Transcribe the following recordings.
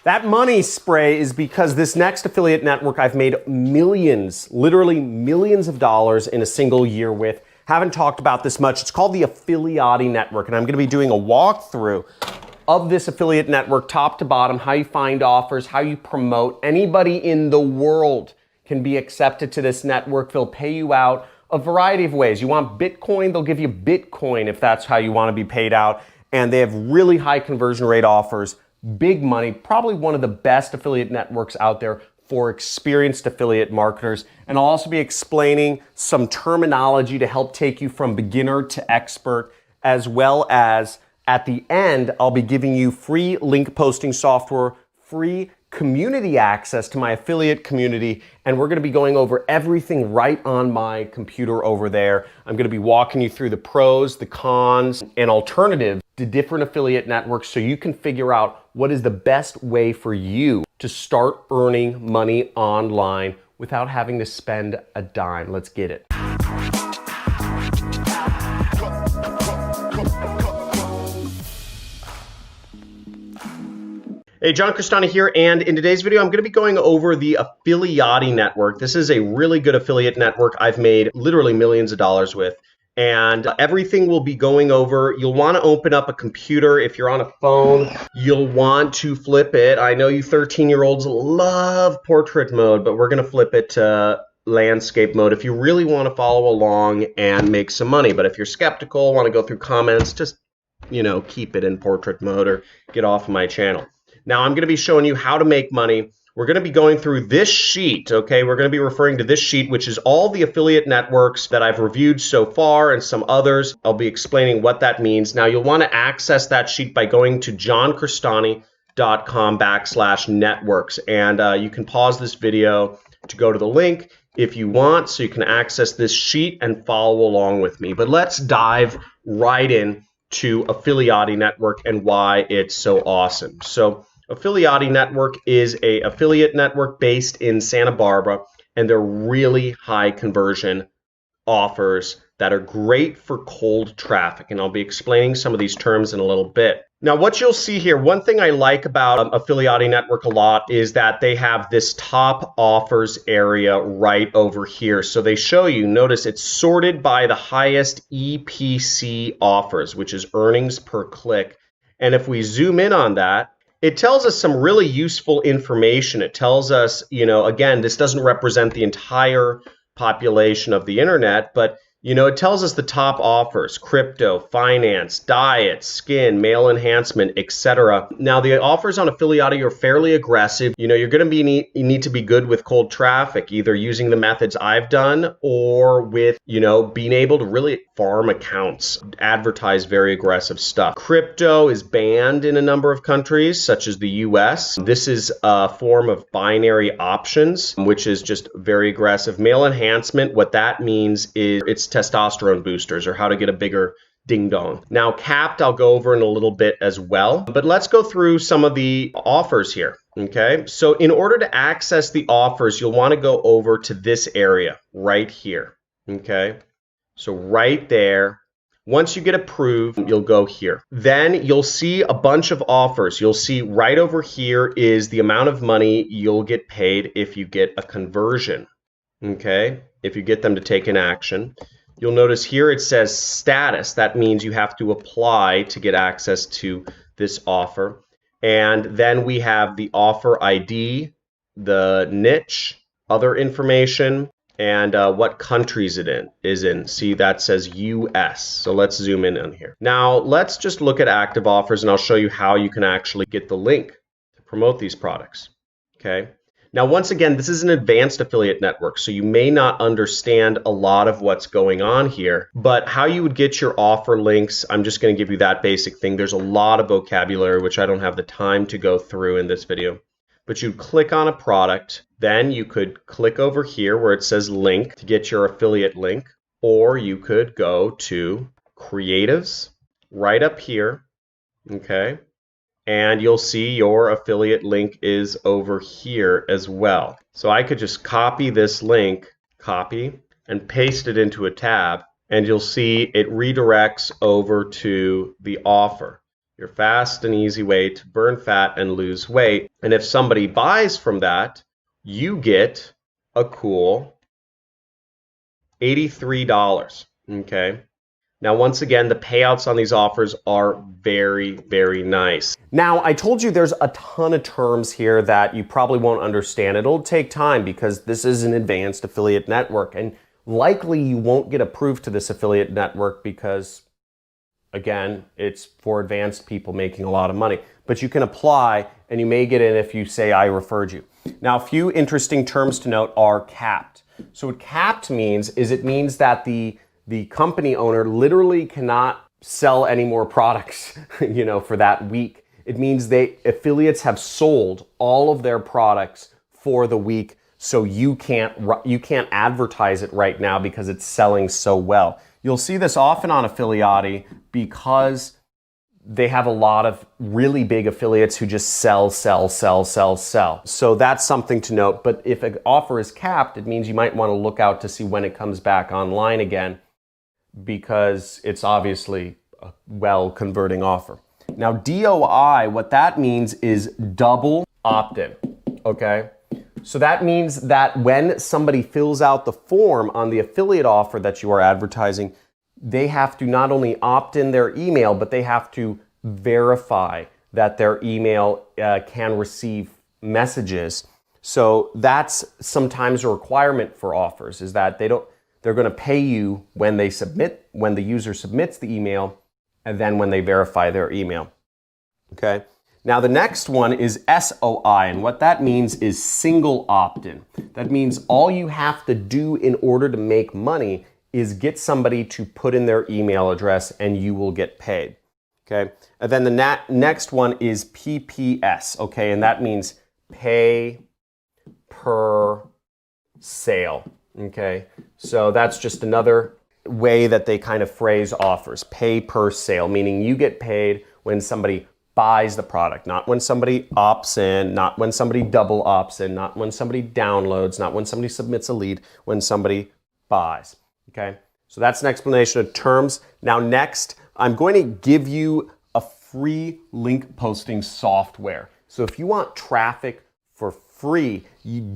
That money spray is because this next affiliate network I've made millions, literally millions of dollars in a single year with. Haven't talked about this much. It's called the Affiliati network, and I'm going to be doing a walkthrough of this affiliate network, top to bottom, how you find offers, how you promote. Anybody in the world can be accepted to this network. They'll pay you out a variety of ways. You want Bitcoin, they'll give you Bitcoin if that's how you want to be paid out. And they have really high conversion rate offers, big money, probably one of the best affiliate networks out there for experienced affiliate marketers. And I'll also be explaining some terminology to help take you from beginner to expert, as well as at the end, I'll be giving you free link posting software, free community access to my affiliate community, and we're gonna be going over everything right on my computer over there. I'm gonna be walking you through the pros, the cons, and alternatives to different affiliate networks so you can figure out what is the best way for you to start earning money online without having to spend a dime. Let's get it. Hey, John Crestani here, and in today's video, I'm going to be going over the Affiliati network. This is a really good affiliate network I've made literally millions of dollars with, and everything we'll be going over. You'll want to open up a computer. If you're on a phone, you'll want to flip it. I know you 13-year-olds love portrait mode, but we're going to flip it to landscape mode if you really want to follow along and make some money. But if you're skeptical, want to go through comments, just, keep it in portrait mode or get off my channel. Now, I'm going to be showing you how to make money. We're going to be going through this sheet, okay? We're going to be referring to this sheet, which is all the affiliate networks that I've reviewed so far and some others. I'll be explaining what that means. Now, you'll want to access that sheet by going to johncrestani.com/networks. And you can pause this video to go to the link if you want, so you can access this sheet and follow along with me. But let's dive right in to Affiliati network and why it's so awesome. So Affiliati network is a affiliate network based in Santa Barbara, and they're really high conversion offers that are great for cold traffic. And I'll be explaining some of these terms in a little bit. Now, what you'll see here, one thing I like about Affiliati network a lot is that they have this top offers area right over here. So they show you, notice it's sorted by the highest EPC offers, which is earnings per click. And if we zoom in on that, it tells us some really useful information. It tells us, again, this doesn't represent the entire population of the internet, but it tells us the top offers: crypto, finance, diet, skin, male enhancement, etc. Now, the offers on Affiliati are fairly aggressive. You're going to need to be good with cold traffic, either using the methods I've done or with, being able to really farm accounts, advertise very aggressive stuff. Crypto is banned in a number of countries, such as the US. This is a form of binary options, which is just very aggressive. Male enhancement, what that means is it's testosterone boosters, or how to get a bigger ding dong. Now, capped, I'll go over in a little bit as well, but let's go through some of the offers here. Okay, so in order to access the offers, you'll want to go over to this area right here. Okay, so right there. Once you get approved, you'll go here. Then you'll see a bunch of offers. You'll see right over here is the amount of money you'll get paid if you get a conversion. Okay, if you get them to take an action. You'll notice here it says status. That means you have to apply to get access to this offer. And then we have the offer ID, the niche, other information, and what countries it is in. See, that says US. So let's zoom in on here. Now, let's just look at active offers, and I'll show you how you can actually get the link to promote these products. Okay. Now, once again, this is an advanced affiliate network, so you may not understand a lot of what's going on here, but how you would get your offer links, I'm just going to give you that basic thing. There's a lot of vocabulary, which I don't have the time to go through in this video, but you click on a product, then you could click over here where it says link to get your affiliate link, or you could go to creatives right up here, okay? And you'll see your affiliate link is over here as well. So I could just copy this link, copy, and paste it into a tab, and you'll see it redirects over to the offer. your fast and easy way to burn fat and lose weight. And if somebody buys from that, you get a cool $83. Okay. Now, once again, the payouts on these offers are very, very nice. Now, I told you there's a ton of terms here that you probably won't understand. It'll take time because this is an advanced affiliate network, and likely you won't get approved to this affiliate network because, again, it's for advanced people making a lot of money. But you can apply, and you may get in if you say I referred you. Now, a few interesting terms to note are capped. So what capped means is it means that the company owner literally cannot sell any more products, for that week. It means affiliates have sold all of their products for the week, so you can't advertise it right now because it's selling so well. You'll see this often on Affiliati because they have a lot of really big affiliates who just sell. So that's something to note. But if an offer is capped, it means you might want to look out to see when it comes back online again, because it's obviously a well-converting offer. Now, DOI, what that means is double opt-in, okay? So that means that when somebody fills out the form on the affiliate offer that you are advertising, they have to not only opt in their email, but they have to verify that their email can receive messages. So that's sometimes a requirement for offers, is that they're going to pay you when the user submits the email, and then when they verify their email. Okay. Now the next one is SOI, and what that means is single opt-in. That means all you have to do in order to make money is get somebody to put in their email address and you will get paid. Okay. And then the next one is PPS. Okay. And that means pay per sale. Okay. So that's just another way that they kind of phrase offers. Pay per sale, meaning you get paid when somebody buys the product, not when somebody opts in, not when somebody double opts in, not when somebody downloads, not when somebody submits a lead, when somebody buys. Okay, so that's an explanation of terms. Now next, I'm going to give you a free link posting software. So if you want traffic for free,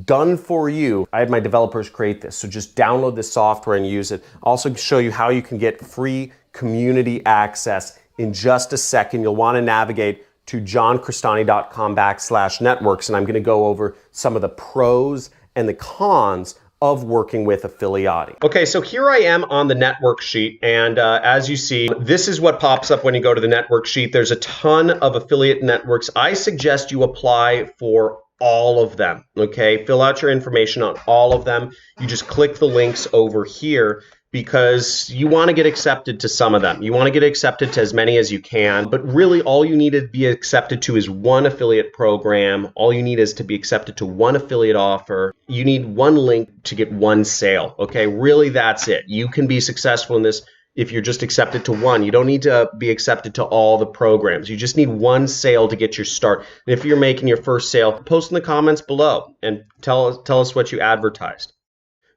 done for you, I had my developers create this. So just download this software and use it. I'll also show you how you can get free community access in just a second. You'll want to navigate to johncrestani.com/networks, and I'm going to go over some of the pros and the cons of working with Affiliati. Okay, so here I am on the network sheet, and as you see, this is what pops up when you go to the network sheet. There's a ton of affiliate networks. I suggest you apply for all of them, okay? Fill out your information on all of them. You just click the links over here because you want to get accepted to some of them. You want to get accepted to as many as you can, but really all you need to be accepted to is one affiliate program. All you need is to be accepted to one affiliate offer. You need one link to get one sale, okay? Really, that's it. You can be successful in this if you're just accepted to one. You don't need to be accepted to all the programs. You just need one sale to get your start. And if you're making your first sale, post in the comments below and tell us what you advertised.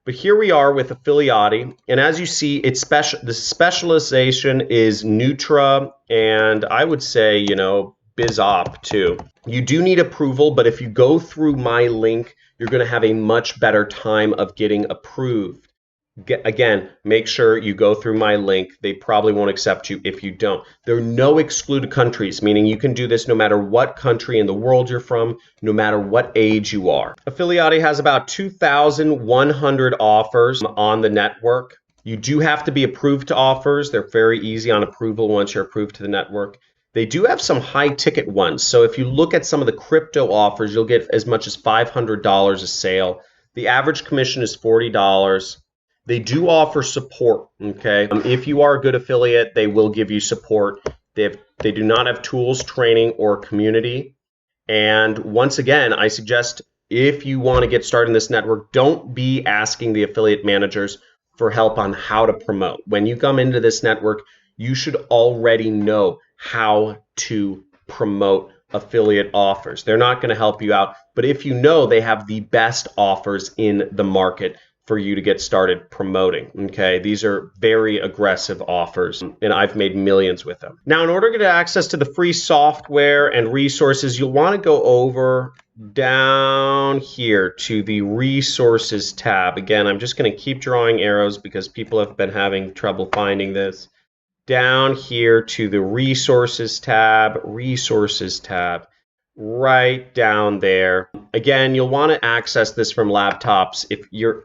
But here we are with Affiliati, and as you see, the specialization is Nutra, and I would say, BizOp too. You do need approval, but if you go through my link, you're going to have a much better time of getting approved. Again, make sure you go through my link. They probably won't accept you if you don't. There are no excluded countries, meaning you can do this no matter what country in the world you're from, no matter what age you are. Affiliati has about 2,100 offers on the network. You do have to be approved to offers. They're very easy on approval once you're approved to the network. They do have some high ticket ones. So if you look at some of the crypto offers, you'll get as much as $500 a sale. The average commission is $40. They do offer support, okay? If you are a good affiliate, they will give you support. They do not have tools, training, or community. And once again, I suggest if you want to get started in this network, don't be asking the affiliate managers for help on how to promote. When you come into this network, you should already know how to promote affiliate offers. They're not going to help you out, but if you know they have the best offers in the market, for you to get started promoting. Okay, these are very aggressive offers, and I've made millions with them. Now, in order to get access to the free software and resources, you'll want to go over down here to the resources tab. Again, I'm just going to keep drawing arrows because people have been having trouble finding this. Down here to the resources tab, right down there. Again, you'll want to access this from laptops. If you're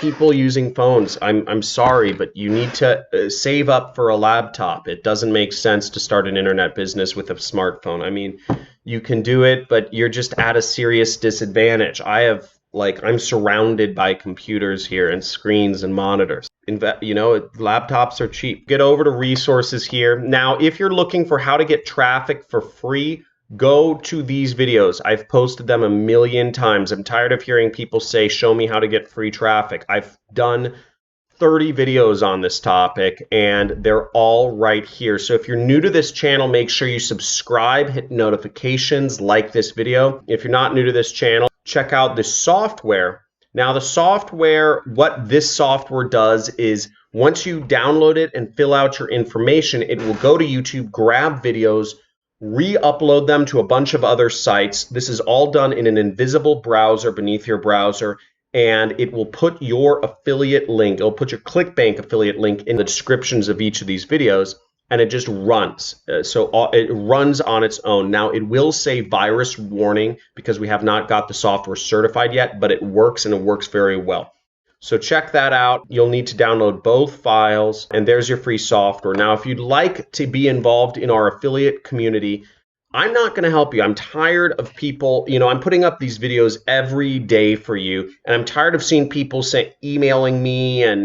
people using phones, I'm sorry, but you need to save up for a laptop. It doesn't make sense to start an internet business with a smartphone. I mean, you can do it, but you're just at a serious disadvantage. I'm surrounded by computers here and screens and monitors. Laptops are cheap. Get over to resources here. Now, if you're looking for how to get traffic for free, go to these videos. I've posted them a million times. I'm tired of hearing people say, show me how to get free traffic. I've done 30 videos on this topic, and they're all right here. So if you're new to this channel, make sure you subscribe, hit notifications, like this video. If you're not new to this channel, check out the software. Now, the software, what this software does is once you download it and fill out your information, it will go to YouTube, grab videos, re-upload them to a bunch of other sites. This is all done in an invisible browser beneath your browser, and it will put your affiliate link, it'll put your ClickBank affiliate link in the descriptions of each of these videos, and it just runs. So it runs on its own. Now, it will say virus warning because we have not got the software certified yet, but it works, and it works very well. So check that out. You'll need to download both files, and there's your free software. Now, if you'd like to be involved in our affiliate community, I'm not going to help you. I'm tired of people, I'm putting up these videos every day for you, and I'm tired of seeing people emailing me and,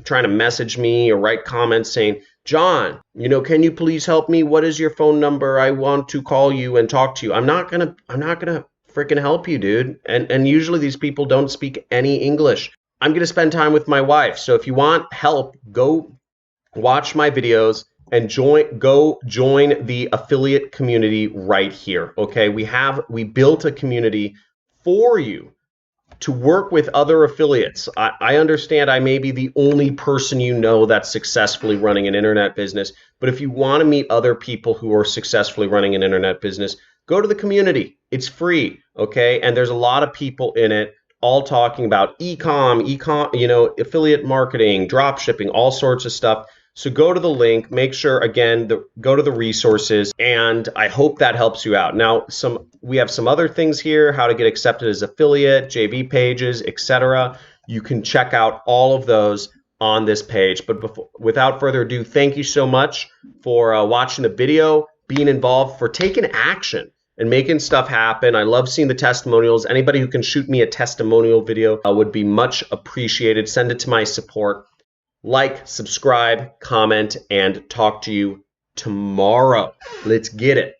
trying to message me or write comments saying, John, can you please help me? What is your phone number? I want to call you and talk to you. I'm not gonna freaking help you, dude. And usually these people don't speak any English. I'm going to spend time with my wife. So if you want help, go watch my videos and go join the affiliate community right here. Okay? We built a community for you to work with other affiliates. I understand I may be the only person that's successfully running an internet business, but if you want to meet other people who are successfully running an internet business, go to the community. It's free, okay? And there's a lot of people in it all talking about e-com, affiliate marketing, drop shipping, all sorts of stuff. So go to the link, make sure, again, go to the resources, and I hope that helps you out. Now, we have some other things here, how to get accepted as affiliate, JV pages, etc. You can check out all of those on this page. But without further ado, thank you so much for watching the video, being involved, for taking action and making stuff happen. I love seeing the testimonials. Anybody who can shoot me a testimonial video would be much appreciated. Send it to my support. Like, subscribe, comment, and talk to you tomorrow. Let's get it.